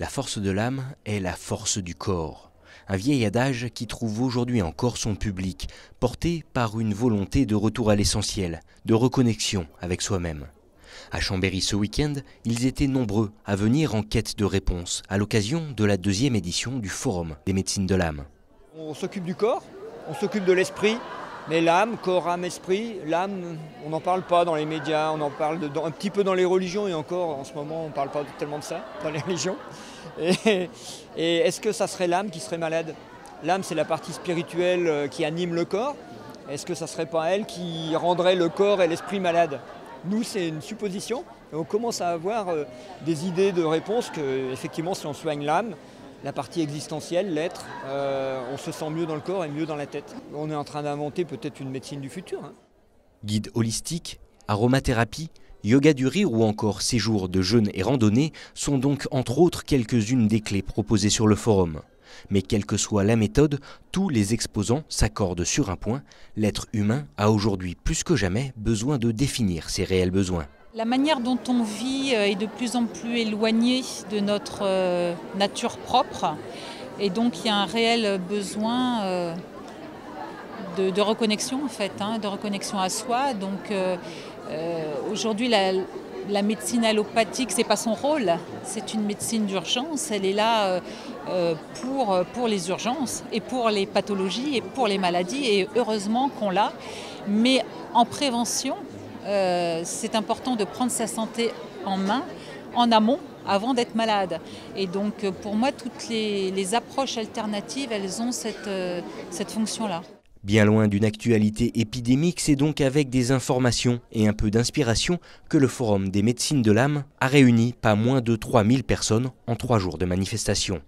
La force de l'âme est la force du corps. Un vieil adage qui trouve aujourd'hui encore son public, porté par une volonté de retour à l'essentiel, de reconnexion avec soi-même. À Chambéry ce week-end, ils étaient nombreux à venir en quête de réponses à l'occasion de la 2e édition du Forum des médecines de l'âme. On s'occupe du corps, on s'occupe de l'esprit, mais l'âme, corps, âme, esprit, l'âme, on n'en parle pas dans les médias, on en parle un petit peu dans les religions et encore en ce moment on ne parle pas tellement de ça dans les religions. Et est-ce que ça serait l'âme qui serait malade? L'âme c'est la partie spirituelle qui anime le corps. Est-ce que ça ne serait pas elle qui rendrait le corps et l'esprit malades? Nous c'est une supposition et on commence à avoir des idées de réponses que effectivement si on soigne l'âme, la partie existentielle, l'être, on se sent mieux dans le corps et mieux dans la tête. On est en train d'inventer peut-être une médecine du futur. Guide holistique, aromathérapie, yoga du rire ou encore séjours de jeûne et randonnée sont donc entre autres quelques-unes des clés proposées sur le forum. Mais quelle que soit la méthode, tous les exposants s'accordent sur un point, l'être humain a aujourd'hui plus que jamais besoin de définir ses réels besoins. La manière dont on vit est de plus en plus éloignée de notre nature propre et donc il y a un réel besoin de reconnexion en fait, de reconnexion à soi. Donc aujourd'hui la médecine allopathique c'est pas son rôle, c'est une médecine d'urgence, elle est là pour les urgences et pour les pathologies et pour les maladies et heureusement qu'on l'a, mais en prévention. C'est important de prendre sa santé en main, en amont, avant d'être malade. Et donc pour moi, toutes les approches alternatives, elles ont cette fonction-là. Bien loin d'une actualité épidémique, c'est donc avec des informations et un peu d'inspiration que le Forum des médecines de l'âme a réuni pas moins de 3000 personnes en 3 jours de manifestation.